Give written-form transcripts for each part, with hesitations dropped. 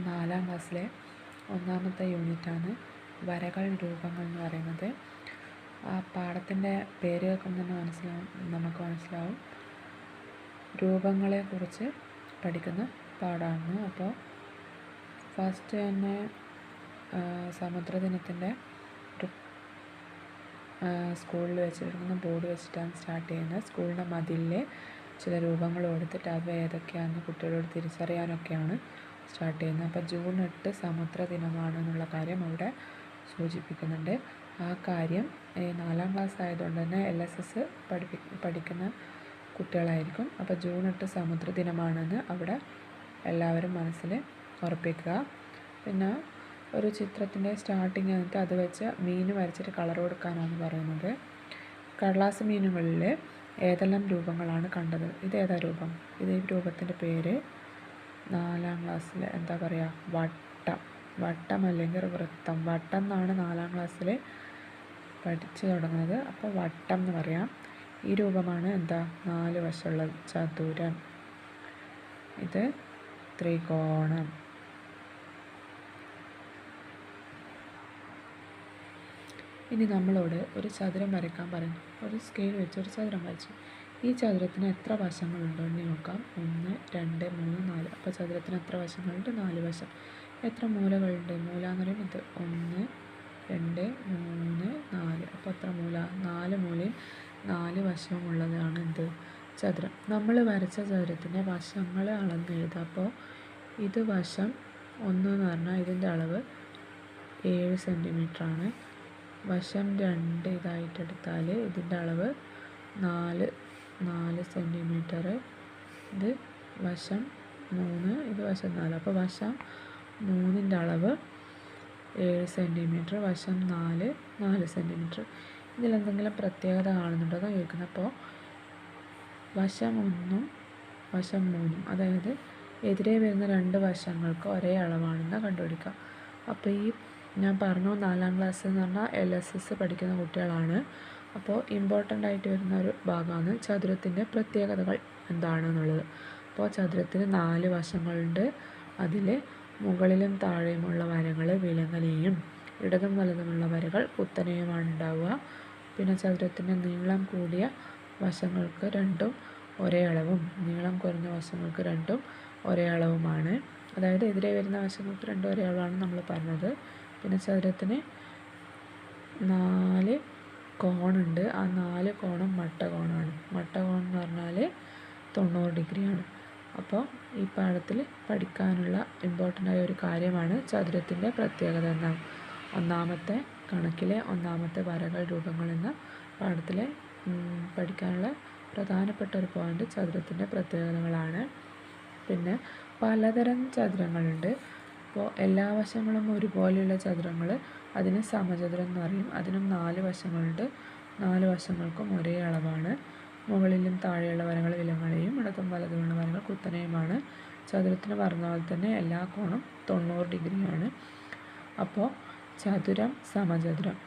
4ാം ക്ലാസ്സിലെ ഒന്നാമത്തെ യൂണിറ്റാണ് വരകൾ രൂപങ്ങൾ എന്ന് പറയുന്നത്. ആ പാഠത്തിൻ്റെ പേര് കേൾക്കുമ്പോൾ തന്നെ നമുക്ക് മനസ്സിലാവും രൂപങ്ങളെക്കുറിച്ച് പഠിക്കുന്ന പാഠമാണ്. അപ്പോൾ ഫസ്റ്റ് തന്നെ സമുദ്രദിനത്തിൻ്റെ സ്കൂളിൽ വെച്ചിരിക്കുന്ന ബോർഡ് വെച്ചിട്ടാണ് സ്റ്റാർട്ട് ചെയ്യുന്നത്. സ്കൂളിൻ്റെ മതിലിൽ ചില രൂപങ്ങൾ കൊടുത്തിട്ട് അവ ഏതൊക്കെയാണെന്ന് കുട്ടികളോട് തിരിച്ചറിയാനൊക്കെയാണ് സ്റ്റാർട്ട് ചെയ്യുന്നത്. അപ്പോൾ ജൂൺ 8 സമുദ്ര ദിനമാണെന്നുള്ള കാര്യം അവിടെ സൂചിപ്പിക്കുന്നുണ്ട്. ആ കാര്യം 4ാം ക്ലാസ് ആയതുകൊണ്ട് തന്നെ LSS പഠിക്കുന്ന കുട്ടികളായിരിക്കും. അപ്പോൾ ജൂൺ 8 സമുദ്ര ദിനമാണെന്ന് അവിടെ എല്ലാവരും മനസ്സിൽ ഉറപ്പിക്കുക. പിന്നെ ഒരു ചിത്രത്തിൻ്റെ സ്റ്റാർട്ടിങ് എന്നിട്ട് അത് വെച്ച് മീൻ വരച്ചിട്ട് കളർ കൊടുക്കാനാണ് പറയുന്നത്. കടലാസ് മീനുകളിൽ ഏതെല്ലാം രൂപങ്ങളാണ് കണ്ടത്? ഇതേതാ രൂപം? ഈ രൂപത്തിൻ്റെ പേര് 4ാം ക്ലാസ്സിൽ എന്താ പറയുക? വട്ടം അല്ലെങ്കിൽ വൃത്തം. വട്ടം എന്നാണ് 4ാം ക്ലാസ്സിൽ പഠിച്ചു തുടങ്ങുന്നത്. അപ്പോൾ വട്ടം എന്ന് പറയാം. ഈ രൂപമാണ് എന്താ? 4 വശമുള്ള ചതുരം. ഇത് ത്രികോണം. ഇനി നമ്മളോട് ഒരു ചതുരം വരയ്ക്കാൻ പറയും. ഒരു സ്കെയിൽ വെച്ച് ഒരു ചതുരം വരച്ചു. ഈ ചതുരത്തിന് എത്ര വശങ്ങളുണ്ടോ എന്ന് നോക്കാം. 1, 2, 3, 4. അപ്പോൾ ചതുരത്തിന് എത്ര വശങ്ങളുണ്ട്? 4 വശം. എത്ര മൂലകളുണ്ട്? മൂല എന്ന് പറയുമ്പോൾ ഇത് 1, 2, 3, 4. അപ്പോൾ എത്ര മൂല? 4 മൂലയും 4 വശവും ഉള്ളതാണ് എന്ത്? ചതുരം. നമ്മൾ വരച്ച ചതുരത്തിൻ്റെ വശങ്ങൾ അളന്ന് എഴുതുക. അപ്പോൾ ഇത് വശം 1 എന്ന് പറഞ്ഞാൽ ഇതിൻ്റെ അളവ് 7 സെൻറ്റിമീറ്ററാണ്. വശം 2 ഇതായിട്ടെടുത്താൽ ഇതിൻ്റെ അളവ് 4 സെൻറ്റിമീറ്റർ. ഇത് വശം 3, ഇത് വശം 4. അപ്പോൾ വശം 3ൻ്റെ അളവ് 7 സെൻറ്റിമീറ്റർ, വശം 4 സെൻറ്റിമീറ്റർ. ഇതിലെന്തെങ്കിലും പ്രത്യേകത കാണുന്നുണ്ടോ എന്ന് ചോദിക്കുന്നത്. അപ്പോൾ വശം 1ഉം വശം 3ഉം, അതായത് എതിരെ വരുന്ന 2 വശങ്ങൾക്ക് ഒരേ അളവാണെന്ന് കണ്ടുപിടിക്കാം. അപ്പോൾ ഈ ഞാൻ പറഞ്ഞു 4ാം ക്ലാസ് എന്ന് പറഞ്ഞാൽ LSS പഠിക്കുന്ന കുട്ടികളാണ്. അപ്പോൾ ഇമ്പോർട്ടൻ്റ് ആയിട്ട് വരുന്ന ഒരു ഭാഗമാണ് ചതുരത്തിൻ്റെ പ്രത്യേകതകൾ എന്താണെന്നുള്ളത്. അപ്പോൾ ചതുരത്തിന് 4 വശങ്ങളുണ്ട്. അതിൽ മുകളിലും താഴെയുമുള്ള വരകൾ വിലങ്ങനെയും ഇടതും വലതുമുള്ള വരകൾ കുത്തനെയുമാണ് ഉണ്ടാവുക. പിന്നെ ചതുരത്തിൻ്റെ നീളം കൂടിയ വശങ്ങൾക്ക് 2ഉം ഒരേ അളവും നീളം കുറഞ്ഞ വശങ്ങൾക്ക് 2ഉം ഒരേ അളവുമാണ്. അതായത് എതിരെ വരുന്ന വശങ്ങൾക്ക് 2 ഒരേ അളവാണ് നമ്മൾ പറഞ്ഞത്. പിന്നെ ചതുരത്തിന് 4 കോണുണ്ട്. ആ 4 കോണും മട്ടകോണാണ്. മട്ടകോൺ എന്ന് പറഞ്ഞാൽ 90 ഡിഗ്രിയാണ്. അപ്പോൾ ഈ പാഠത്തിൽ പഠിക്കാനുള്ള ഇമ്പോർട്ടൻ്റ് ആയ ഒരു കാര്യമാണ് ചതുരത്തിൻ്റെ പ്രത്യേകത എന്നാണ്. ഒന്നാമത്തെ കണക്കിലെ ഒന്നാമത്തെ വരകൾ രൂപങ്ങൾ എന്ന പാഠത്തിലെ പഠിക്കാനുള്ള പ്രധാനപ്പെട്ട ഒരു പോയിൻ്റ് ചതുരത്തിൻ്റെ പ്രത്യേകതകളാണ്. പിന്നെ പലതരം ചതുരങ്ങളുണ്ട്. അപ്പോൾ എല്ലാ വശങ്ങളും ഒരുപോലെയുള്ള ചതുരങ്ങൾ അതിന് സമചതുരം എന്ന് പറയും. അതിനും 4 വശങ്ങളുണ്ട്. 4 വശങ്ങൾക്കും ഒരേ അളവാണ്. മുകളിലും താഴെയുള്ള വരകൾ വിലങ്ങളെയും ഇടതും വലതുമുള്ള വരകൾ കുത്തനെയുമാണ്. ചതുരത്തിന് പറഞ്ഞ പോലെ തന്നെ എല്ലാ കോണും 90 ഡിഗ്രിയാണ്. അപ്പോൾ ചതുരം സമചതുരം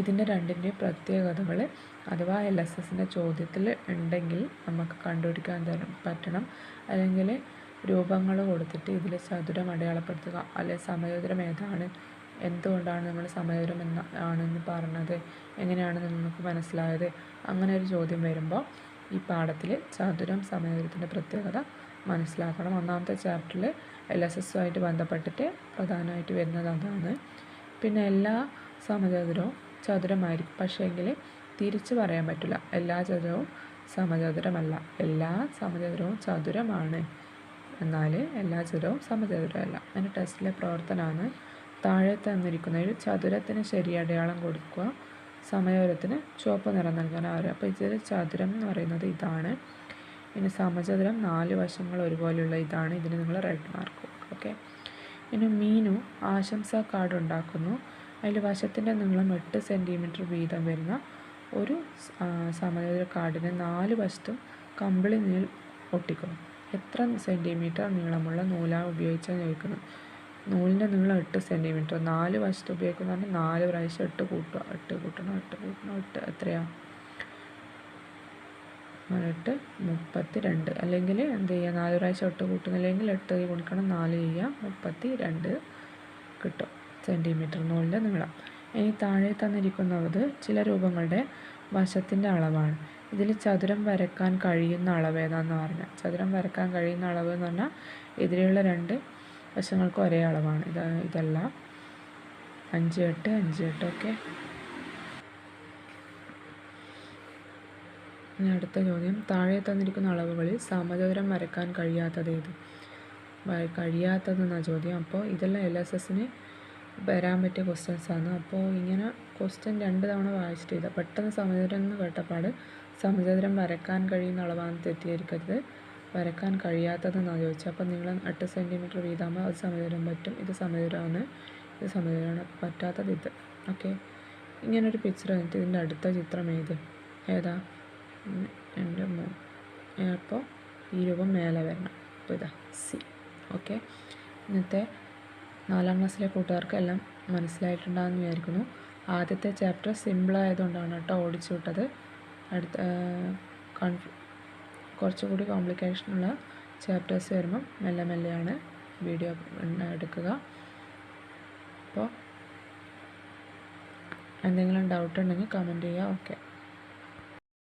ഇതിൻ്റെ രണ്ടിൻ്റെയും പ്രത്യേകതകൾ അഥവാ LSSൻ്റെ ചോദ്യത്തിൽ ഉണ്ടെങ്കിൽ നമുക്ക് കണ്ടുപിടിക്കാൻ പറ്റണം. അല്ലെങ്കിൽ രൂപങ്ങൾ കൊടുത്തിട്ട് ഇതിൽ ചതുരം അടയാളപ്പെടുത്തുക, അല്ലെ സമചതുരം ഏതാണ്, എന്തുകൊണ്ടാണ് നമ്മൾ സമചതുരം ആണെന്ന് പറഞ്ഞത്, എങ്ങനെയാണ് നിങ്ങൾക്ക് മനസ്സിലായത്, അങ്ങനെ ഒരു ചോദ്യം വരുമ്പോൾ ഈ പാഠത്തിൽ ചതുരം സമചതുരത്തിൻ്റെ പ്രത്യേകത മനസ്സിലാക്കണം. ഒന്നാമത്തെ ചാപ്റ്ററിൽ LSSുമായിട്ട് ബന്ധപ്പെട്ടിട്ട് പ്രധാനമായിട്ട് വരുന്നത് അതാണ്. പിന്നെ എല്ലാ സമചതുരവും ചതുരമായിരിക്കും, പക്ഷേങ്കിൽ തിരിച്ച് പറയാൻ പറ്റില്ല. എല്ലാ ചതുരവും സമചതുരമല്ല. എല്ലാ സമചതുരവും ചതുരമാണ്, എന്നാൽ എല്ലാ ചതുരവും സമചതുരമല്ല. അതിന് ടെസ്റ്റിലെ പ്രവർത്തനമാണ് താഴെ തന്നിരിക്കുന്ന ഒരു ചതുരത്തിന് ശരി അടയാളം കൊടുക്കുക, സമചതുരത്തിന് ചുവപ്പ് നിറം നൽകാൻ ആവുക. അപ്പോൾ ഇതിൽ ചതുരം എന്ന് പറയുന്നത് ഇതാണ്. ഇനി സമചതുരം 4 വശങ്ങൾ ഒരുപോലെയുള്ള ഇതാണ്. ഇതിന് നിങ്ങൾ റെഡ് മാർക്ക് കൊടുക്കുക. ഓക്കെ. ഇനി മീനു ആശംസാ കാർഡ് ഉണ്ടാക്കുന്നു. അതിൽ വശത്തിൻ്റെ നീളം 8 സെൻറ്റിമീറ്റർ വീതം വരുന്ന ഒരു സമചതുര കാർഡിന് 4 വശത്തും കമ്പിളി നൂൽ ഒട്ടിക്കുന്നു. എത്ര സെൻറ്റിമീറ്റർ നീളമുള്ള നൂലാണ് ഉപയോഗിച്ചാൽ ചോദിക്കുന്നത്. നൂലിൻ്റെ നീളം 8 സെൻറ്റിമീറ്റർ. 4 വശത്ത് ഉപയോഗിക്കുന്നതാണ് 4 പ്രാവശ്യം 8 കൂട്ടുക. 8 കൂട്ടണം 8 കൂട്ടണം 8 എത്രയാണ്? 8 32 അല്ലെങ്കിൽ എന്ത് ചെയ്യുക 4 പ്രാവശ്യം 8 കൂട്ടുന്നില്ലെങ്കിൽ 8 ഗുണിക്കണം 4 ചെയ്യുക 32 കിട്ടും സെൻറ്റിമീറ്റർ നൂലിൻ്റെ നീളം. ഇനി താഴെ തന്നിരിക്കുന്നത് ചില രൂപങ്ങളുടെ വശത്തിൻ്റെ അളവാണ്. ഇതിൽ ചതുരം വരക്കാൻ കഴിയുന്ന അളവ് ഏതാണെന്ന് പറഞ്ഞാൽ ചതുരം വരക്കാൻ കഴിയുന്ന അളവ് എന്ന് പറഞ്ഞാൽ ഇതിലുള്ള 2 വശങ്ങൾക്കും ഒരേ അളവാണ്. ഇതല്ല 5 8 5 8 ഓക്കെ. ഇനി അടുത്ത ചോദ്യം, താഴെ തന്നിരിക്കുന്ന അളവുകളിൽ സമചതുരം വരക്കാൻ കഴിയാത്തത് ഏത്? കഴിയാത്തതെന്നാണ് ചോദ്യം. അപ്പോൾ ഇതെല്ലാം LSSന് വരാൻ പറ്റിയ ക്വസ്റ്റ്യൻസാണ്. അപ്പോൾ ഇങ്ങനെ ക്വസ്റ്റ്യൻ 2 തവണ വായിച്ചിട്ട് ചെയ്താൽ പെട്ടെന്ന് സമചതുരം എന്ന് കേട്ടപ്പാട് സമചതുരം വരക്കാൻ കഴിയുന്ന അളവാണെന്ന് തെറ്റിദ്ധരിക്കരുത്. വരക്കാൻ കഴിയാത്തതെന്നാണ് ചോദിച്ചത്. അപ്പോൾ നീളം 8 സെൻറ്റിമീറ്റർ വീതമാകുമ്പോൾ അത് സമചതുരം പറ്റും. ഇത് സമചതുരമാണ്, ഇത് സമചതുരമാണ്. അപ്പോൾ പറ്റാത്തത് ഇത്. ഓക്കെ. ഇങ്ങനൊരു പിക്ചർ വന്നിട്ട് ഇതിൻ്റെ അടുത്ത ചിത്രം ഏതാ? എൻ്റെ അപ്പോൾ ഈ രൂപം മേലെ വരണം. അപ്പോൾ ഇതാ സി. ഓക്കെ. ഇന്നത്തെ 4ാം ക്ലാസ്സിലെ കൂട്ടുകാർക്ക് എല്ലാം മനസ്സിലായിട്ടുണ്ടാകുമെന്ന് വിചാരിക്കുന്നു. ആദ്യത്തെ ചാപ്റ്റർ സിമ്പിളായതുകൊണ്ടാണ് കേട്ടോ ഓടിച്ചു വിട്ടത്. അടുത്ത കുറച്ചുകൂടി കോംപ്ലിക്കേഷനുള്ള ചാപ്റ്റേഴ്സ് വരുമ്പം മെല്ലെ മെല്ലെയാണ് വീഡിയോ എടുക്കുക. അപ്പോൾ എന്തെങ്കിലും ഡൗട്ട് ഉണ്ടെങ്കിൽ കമൻറ്റ് ചെയ്യുക. ഓക്കെ.